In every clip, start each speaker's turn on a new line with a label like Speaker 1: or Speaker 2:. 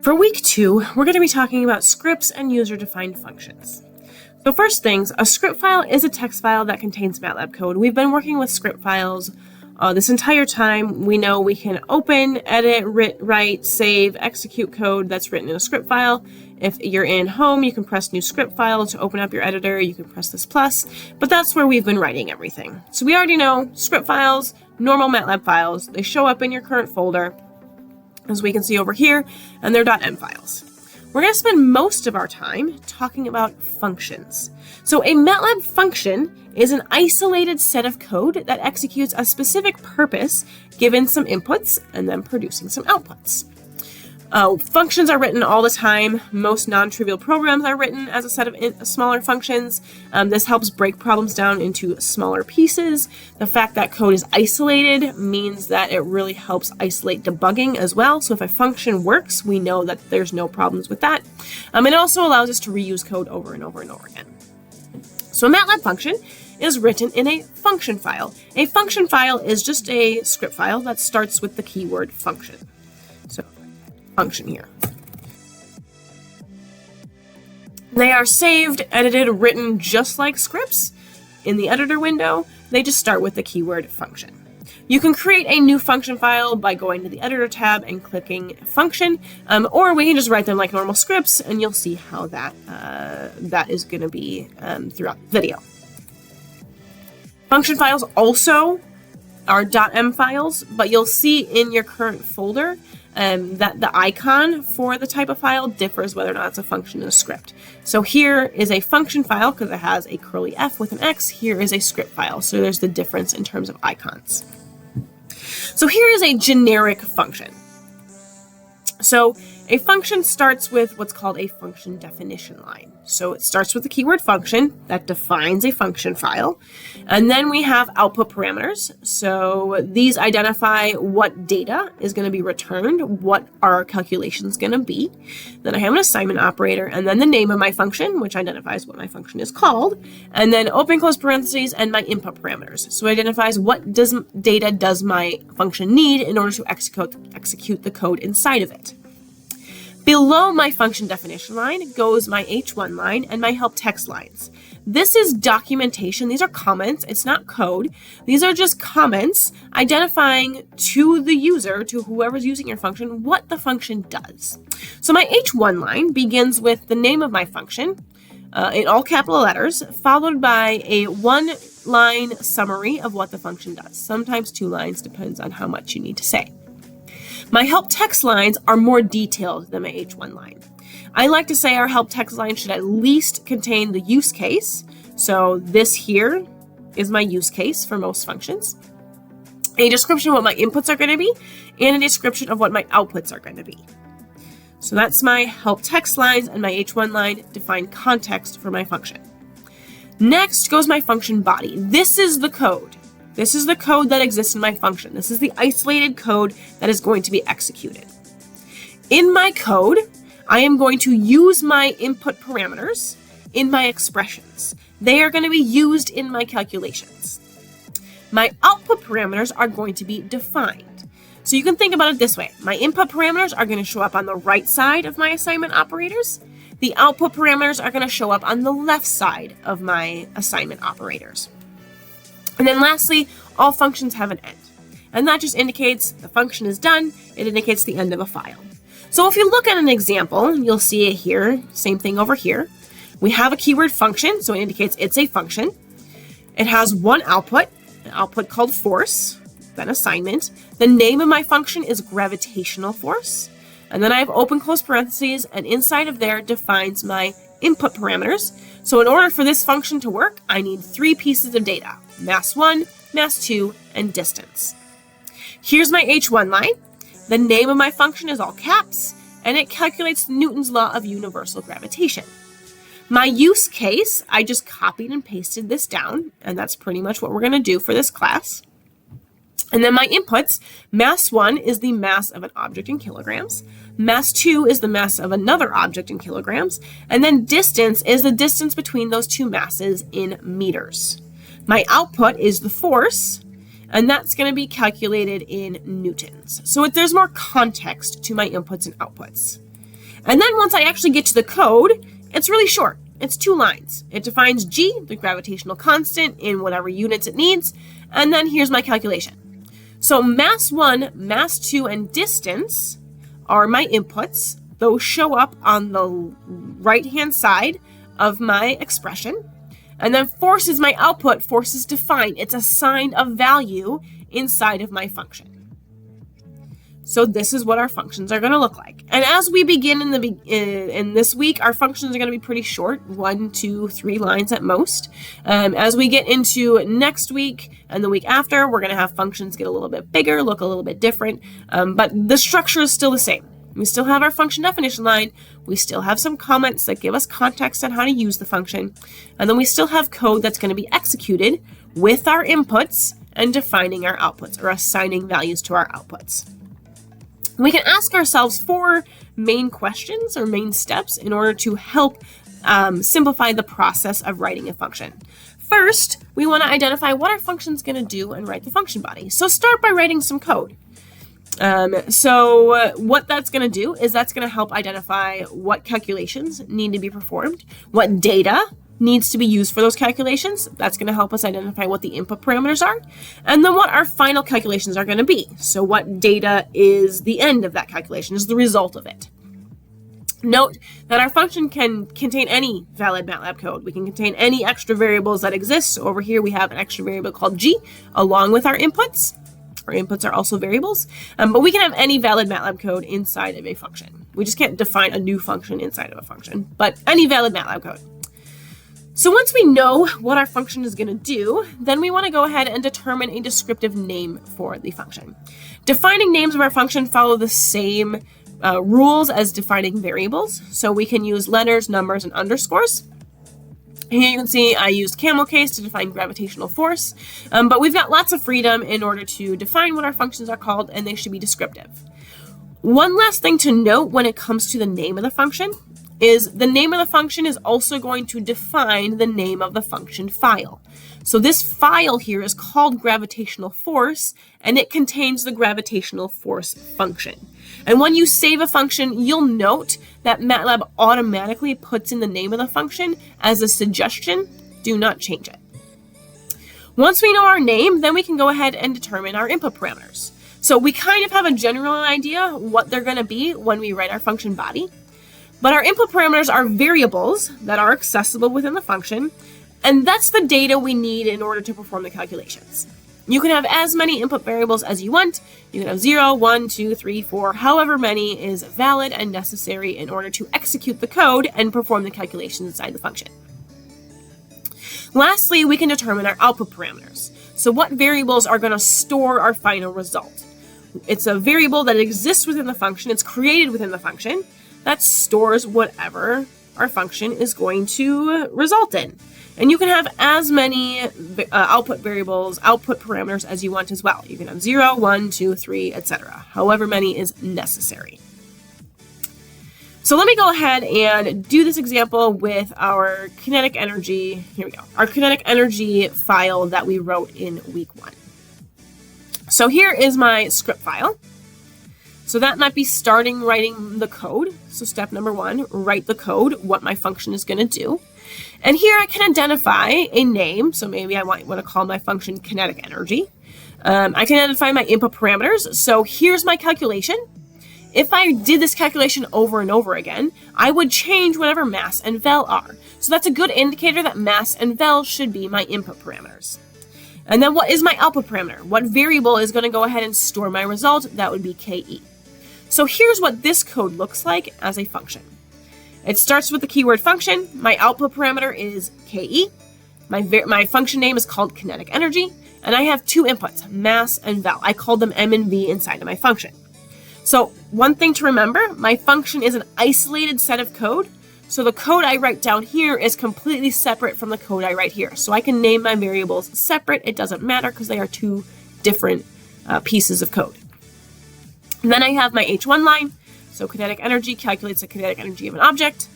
Speaker 1: For week 2, we're going to be talking about scripts and user-defined functions. So first things, a script file is a text file that contains MATLAB code. We've been working with script files this entire time. We know we can open, edit, write, save, execute code that's written in a script file. If you're in home, you can press new script file to open up your editor. You can press this plus, but that's where we've been writing everything. So we already know script files, normal MATLAB files, they show up in your current folder, as we can see over here, and they're .m files. We're going to spend most of our time talking about functions. So a MATLAB function is an isolated set of code that executes a specific purpose given some inputs and then producing some outputs. Functions are written all the time. Most non-trivial programs are written as a set of smaller functions. This helps break problems down into smaller pieces. The fact that code is isolated means that it really helps isolate debugging as well. So if a function works, we know that there's no problems with that. It also allows us to reuse code over and over and over again. So a MATLAB function is written in a function file. A function file is just a script file that starts with the keyword function. So function here. They are saved, edited, written just like scripts in the editor window. They just start with the keyword function. You can create a new function file by going to the editor tab and clicking function, or we can just write them like normal scripts, and you'll see how that is going to be throughout the video. Function files also are .m files, but you'll see in your current folder that the icon for the type of file differs whether or not it's a function or a script. So here is a function file because it has a curly F with an X. Here is a script file. So there's the difference in terms of icons. So here is a generic function. So a function starts with what's called a function definition line. So it starts with the keyword function that defines a function file. And then we have output parameters. So these identify what data is going to be returned, what our calculations going to be. Then I have an assignment operator, and then the name of my function, which identifies what my function is called. And then open close parentheses and my input parameters. So it identifies what data does my function need in order to execute the code inside of it. Below my function definition line goes my H1 line and my help text lines. This is documentation. These are comments. It's not code. These are just comments identifying to the user, to whoever's using your function, what the function does. So my H1 line begins with the name of my function in all capital letters, followed by a one-line summary of what the function does. Sometimes 2 lines, depends on how much you need to say. My help text lines are more detailed than my H1 line. I like to say our help text line should at least contain the use case. So this here is my use case for most functions. A description of what my inputs are going to be and a description of what my outputs are going to be. So that's my help text lines, and my H1 line define context for my function. Next goes my function body. This is the code. This is the code that exists in my function. This is the isolated code that is going to be executed. In my code, I am going to use my input parameters in my expressions. They are going to be used in my calculations. My output parameters are going to be defined. So you can think about it this way. My input parameters are going to show up on the right side of my assignment operators. The output parameters are going to show up on the left side of my assignment operators. And then lastly, all functions have an end. And that just indicates the function is done. It indicates the end of a file. So if you look at an example, you'll see it here. Same thing over here. We have a keyword function, so it indicates it's a function. It has one output, an output called force, then assignment. The name of my function is gravitational force. And then I have open close parentheses, and inside of there defines my input parameters. So in order for this function to work, I need 3 pieces of data: mass 1, mass 2, and distance. Here's my H1 line. The name of my function is all caps, and it calculates Newton's law of universal gravitation. My use case, I just copied and pasted this down, and that's pretty much what we're going to do for this class. And then my inputs, mass 1 is the mass of an object in kilograms. Mass 2 is the mass of another object in kilograms. And then distance is the distance between those two masses in meters. My output is the force, and that's going to be calculated in newtons. So there's more context to my inputs and outputs. And then once I actually get to the code, it's really short. It's 2 lines. It defines g, the gravitational constant, in whatever units it needs, and then here's my calculation. So mass 1, mass 2, and distance are my inputs. Those show up on the right-hand side of my expression. And then force is my output. Force is defined. It's assigned a value inside of my function. So this is what our functions are going to look like. And as we begin in this week, our functions are going to be pretty short, 1, 2, 3 lines at most. As we get into next week and the week after, we're going to have functions get a little bit bigger, look a little bit different, but the structure is still the same. We still have our function definition line. We still have some comments that give us context on how to use the function. And then we still have code that's going to be executed with our inputs and defining our outputs or assigning values to our outputs. We can ask ourselves 4 main questions or main steps in order to help simplify the process of writing a function. First, we want to identify what our function is going to do and write the function body. So start by writing some code. So what that's going to do is that's going to help identify what calculations need to be performed, what data needs to be used for those calculations. That's going to help us identify what the input parameters are, and then what our final calculations are going to be. So what data is the end of that calculation, is the result of it. Note that our function can contain any valid MATLAB code. We can contain any extra variables that exist. So over here we have an extra variable called g along with our inputs. Our inputs are also variables, but we can have any valid MATLAB code inside of a function. We just can't define a new function inside of a function, but any valid MATLAB code. So once we know what our function is going to do, then we want to go ahead and determine a descriptive name for the function. Defining names of our function follow the same rules as defining variables. So we can use letters, numbers, and underscores. Here you can see I used camel case to define gravitational force, but we've got lots of freedom in order to define what our functions are called, and they should be descriptive. One last thing to note when it comes to the name of the function is the name of the function is also going to define the name of the function file. So this file here is called gravitational force, and it contains the gravitational force function. And when you save a function, you'll note that MATLAB automatically puts in the name of the function as a suggestion. Do not change it. Once we know our name, then we can go ahead and determine our input parameters. So we kind of have a general idea what they're going to be when we write our function body. But our input parameters are variables that are accessible within the function, and that's the data we need in order to perform the calculations. You can have as many input variables as you want. You can have 0, 1, 2, 3, 4, however many is valid and necessary in order to execute the code and perform the calculations inside the function. Lastly, we can determine our output parameters. So what variables are going to store our final result? It's a variable that exists within the function. It's created within the function that stores whatever our function is going to result in. And you can have as many output variables, output parameters as you want as well. You can have 0, 1, 2, 3, etc. However many is necessary. So let me go ahead and do this example with our kinetic energy. Here we go. Our kinetic energy file that we wrote in week 1. So here is my script file. So that might be starting writing the code. So step number 1, write the code, what my function is going to do. And here I can identify a name. So maybe I want to call my function kinetic energy. I can identify my input parameters. So here's my calculation. If I did this calculation over and over again, I would change whatever mass and vel are. So that's a good indicator that mass and vel should be my input parameters. And then what is my output parameter? What variable is going to go ahead and store my result? That would be ke. So here's what this code looks like as a function. It starts with the keyword function. My output parameter is ke. My function name is called kinetic energy. And I have 2 inputs, mass and vel. I called them m and v inside of my function. So one thing to remember, my function is an isolated set of code. So the code I write down here is completely separate from the code I write here. So I can name my variables separate. It doesn't matter because they are 2 different pieces of code. And then I have my H1 line. So kinetic energy calculates the kinetic energy of an object.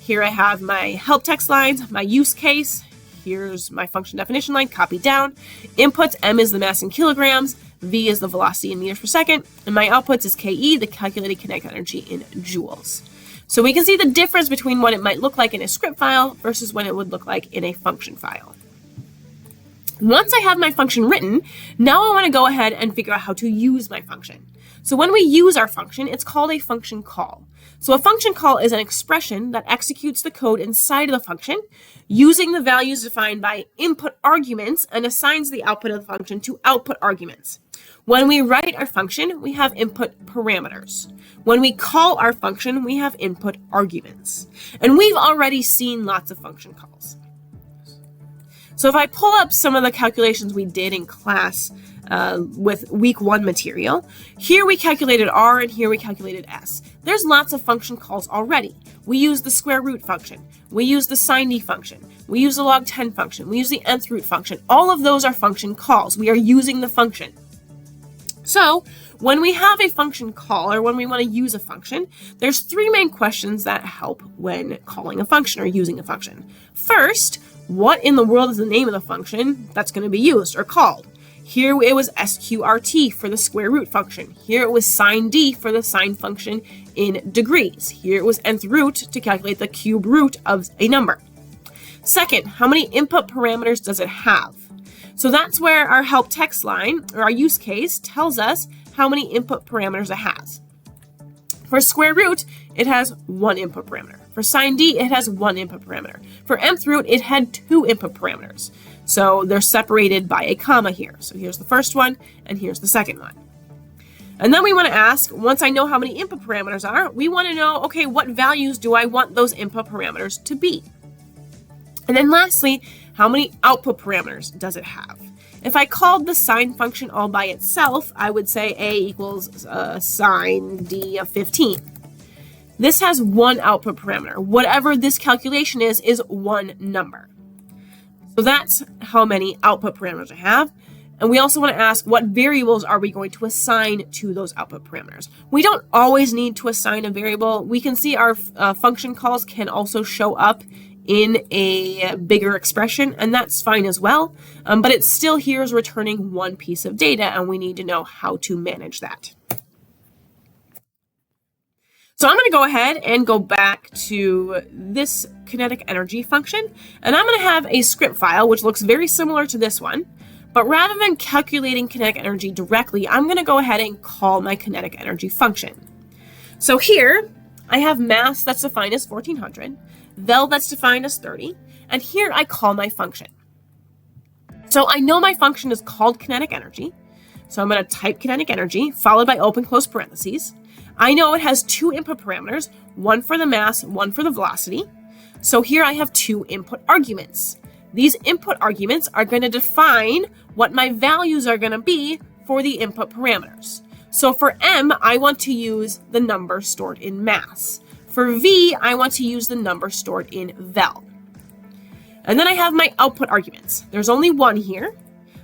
Speaker 1: Here I have my help text lines, my use case. Here's my function definition line, copied down. Inputs, m is the mass in kilograms. V is the velocity in meters per second, and my outputs is KE, the calculated kinetic energy in joules. So we can see the difference between what it might look like in a script file versus what it would look like in a function file. Once I have my function written, now I want to go ahead and figure out how to use my function. So when we use our function, it's called a function call. So a function call is an expression that executes the code inside of the function using the values defined by input arguments and assigns the output of the function to output arguments. When we write our function, we have input parameters. When we call our function, we have input arguments. And we've already seen lots of function calls. So if I pull up some of the calculations we did in class with week 1 material, here we calculated R and here we calculated S. There's lots of function calls already. We use the square root function. We use the sin d function. We use the log 10 function. We use the nth root function. All of those are function calls. We are using the function. So when we have a function call or when we want to use a function, there's 3 main questions that help when calling a function or using a function. First, what in the world is the name of the function that's going to be used or called? Here it was sqrt for the square root function. Here it was sin d for the sine function in degrees. Here it was nth root to calculate the cube root of a number. Second, how many input parameters does it have? So that's where our help text line or our use case tells us how many input parameters it has. For square root, it has 1 input parameter. For sin d, it has 1 input parameter. For nth root, it had 2 input parameters. So they're separated by a comma here. So here's the first one, and here's the second one. And then we want to ask, once I know how many input parameters are, we want to know, okay, what values do I want those input parameters to be? And then lastly, how many output parameters does it have? If I called the sine function all by itself, I would say A equals sine d of 15. This has 1 output parameter. Whatever this calculation is 1 number. So that's how many output parameters I have. And we also want to ask, what variables are we going to assign to those output parameters? We don't always need to assign a variable. We can see our function calls can also show up in a bigger expression, and that's fine as well. But it still here is returning 1 piece of data, and we need to know how to manage that. So I'm going to go ahead and go back to this kinetic energy function, and I'm going to have a script file which looks very similar to this one, but rather than calculating kinetic energy directly, I'm going to go ahead and call my kinetic energy function. So here I have mass that's defined as 1400, vel that's defined as 30, and here I call my function. So I know my function is called kinetic energy, so I'm going to type kinetic energy followed by open close parentheses. I know it has 2 input parameters, 1 for the mass, 1 for the velocity. So here I have 2 input arguments. These input arguments are going to define what my values are going to be for the input parameters. So for M, I want to use the number stored in mass. For V, I want to use the number stored in vel. And then I have my output arguments. There's only 1 here.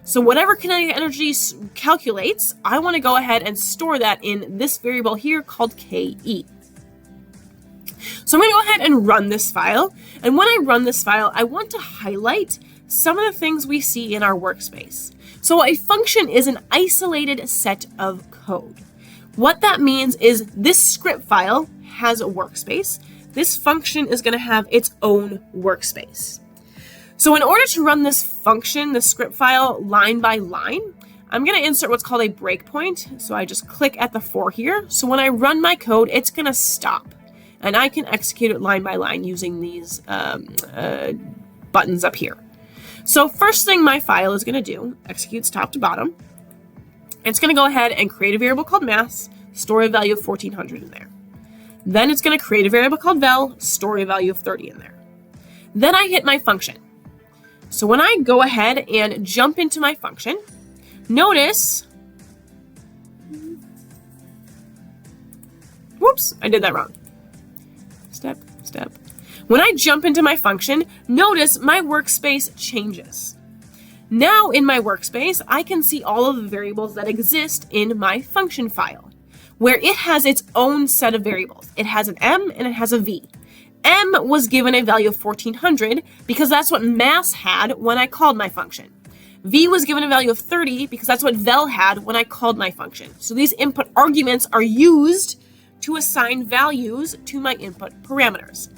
Speaker 1: So whatever kinetic energy calculates, I want to go ahead and store that in this variable here called KE. So I'm going to go ahead and run this file. And when I run this file, I want to highlight some of the things we see in our workspace. So a function is an isolated set of code. What that means is this script file has a workspace. This function is going to have its own workspace. So in order to run this function, the script file line by line, I'm going to insert what's called a breakpoint. So I just click at the 4 here. So when I run my code, it's going to stop. And I can execute it line by line using these buttons up here. So first thing my file is going to do, executes top to bottom. It's going to go ahead and create a variable called mass, store a value of 1400 in there. Then it's going to create a variable called vel, store a value of 30 in there. Then I hit my function. So when I go ahead and jump into my function, notice, whoops, I did that wrong. Step. When I jump into my function, notice my workspace changes. Now in my workspace, I can see all of the variables that exist in my function file, where it has its own set of variables. It has an M and it has a V. M was given a value of 1400 because that's what mass had when I called my function. V was given a value of 30 because that's what vel had when I called my function. So these input arguments are used to assign values to my input parameters.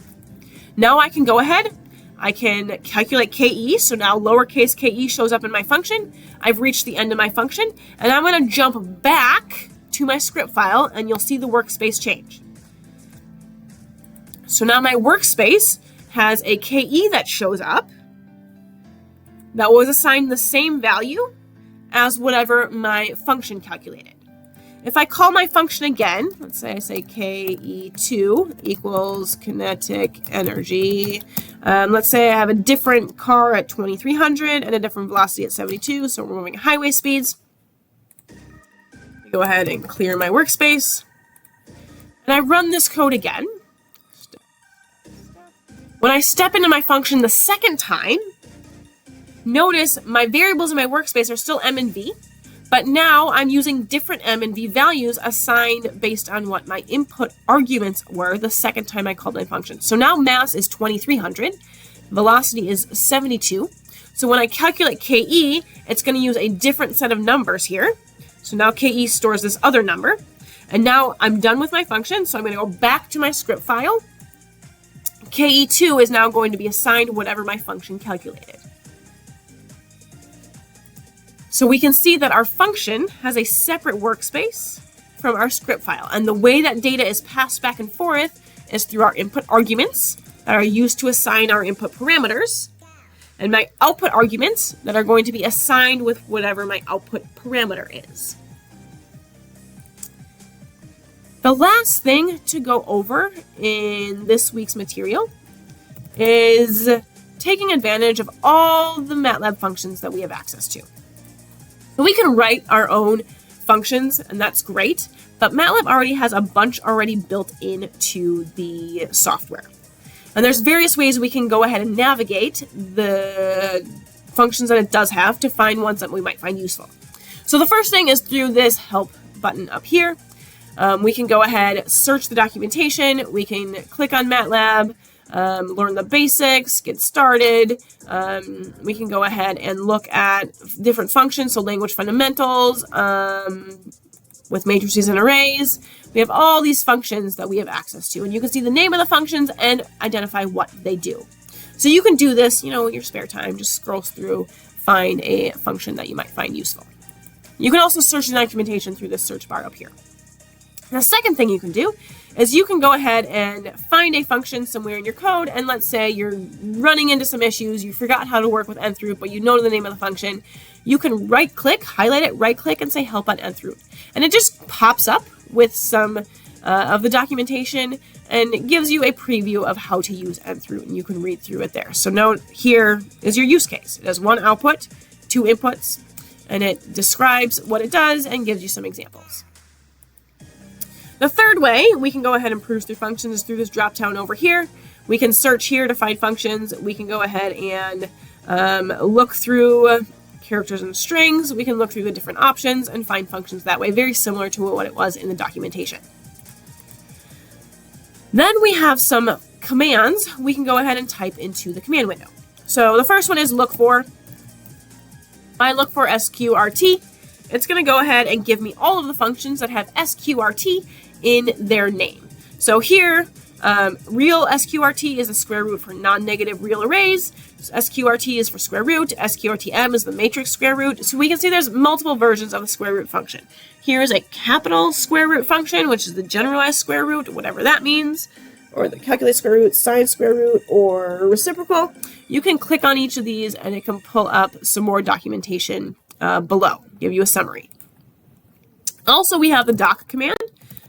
Speaker 1: Now I can go ahead, I can calculate KE, so now lowercase ke shows up in my function. I've reached the end of my function, and I'm going to jump back to my script file, and you'll see the workspace change. So now my workspace has a KE that shows up that was assigned the same value as whatever my function calculated. If I call my function again, let's say I say KE2 equals kinetic energy. Let's say I have a different car at 2300 and a different velocity at 72, so we're moving at highway speeds. Go ahead and clear my workspace. And I run this code again. When I step into my function the second time, notice my variables in my workspace are still M and V, but now I'm using different M and V values assigned based on what my input arguments were the second time I called my function. So now mass is 2300, velocity is 72. So when I calculate KE, it's going to use a different set of numbers here. So now KE stores this other number. And now I'm done with my function, so I'm going to go back to my script file. KE2 is now going to be assigned whatever my function calculated. So we can see that our function has a separate workspace from our script file. And the way that data is passed back and forth is through our input arguments that are used to assign our input parameters, and my output arguments that are going to be assigned with whatever my output parameter is. The last thing to go over in this week's material is taking advantage of all the MATLAB functions that we have access to. So we can write our own functions, and that's great, but MATLAB already has a bunch already built into the software. And there's various ways we can go ahead and navigate the functions that it does have to find ones that we might find useful. So the first thing is through this help button up here. We can go ahead, search the documentation, we can click on MATLAB, learn the basics, get started. We can go ahead and look at different functions, so language fundamentals, with matrices and arrays. We have all these functions that we have access to, and you can see the name of the functions and identify what they do. So you can do this, in your spare time, just scroll through, find a function that you might find useful. You can also search the documentation through this search bar up here. The second thing you can do is you can go ahead and find a function somewhere in your code, and let's say you're running into some issues, you forgot how to work with nth root, but you know the name of the function. You can right-click, highlight it, right-click, and say help on nth root. And it just pops up with some of the documentation and gives you a preview of how to use nth root, and you can read through it there. So note here is your use case. It has one output, two inputs, and it describes what it does and gives you some examples. The third way we can go ahead and peruse through functions is through this drop down over here. We can search here to find functions. We can go ahead and look through characters and strings. We can look through the different options and find functions that way, very similar to what it was in the documentation. Then we have some commands we can go ahead and type into the command window. So the first one is look for. If I look for sqrt, it's going to go ahead and give me all of the functions that have sqrt in their name. So here, real sqrt is the square root for non-negative real arrays. So sqrt is for square root. sqrtm is the matrix square root. So we can see there's multiple versions of the square root function. Here is a capital square root function, which is the generalized square root, whatever that means, or the calculate square root, sine square root, or reciprocal. You can click on each of these and it can pull up some more documentation below, give you a summary. Also, we have the doc command.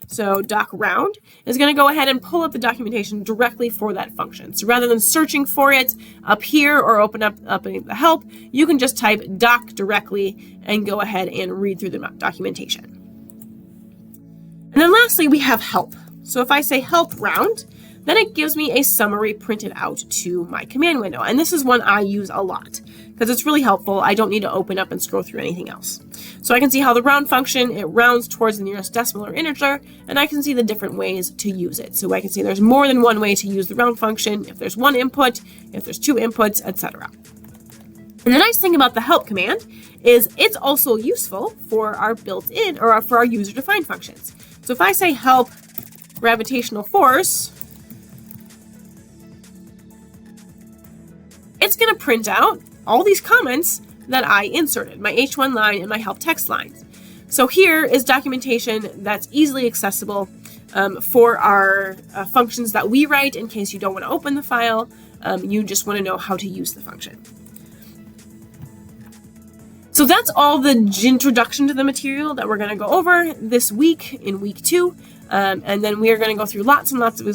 Speaker 1: So doc round is going to go ahead and pull up the documentation directly for that function. So rather than searching for it up here or open up the help, you can just type doc directly and go ahead and read through the documentation. And then lastly, we have help. So if I say help round, then it gives me a summary printed out to my command window. And this is one I use a lot because it's really helpful. I don't need to open up and scroll through anything else. So I can see how the round function, it rounds towards the nearest decimal or integer, and I can see the different ways to use it. So I can see there's more than one way to use the round function, if there's one input, if there's two inputs, etc. And the nice thing about the help command is it's also useful for our built-in or for our user-defined functions. So if I say help gravitational force, it's going to print out all these comments that I inserted, my H1 line and my help text lines. So here is documentation that's easily accessible for our functions that we write in case you don't want to open the file, you just want to know how to use the function. So that's all the introduction to the material that we're going to go over this week in week 2. And then we are going to go through lots and lots of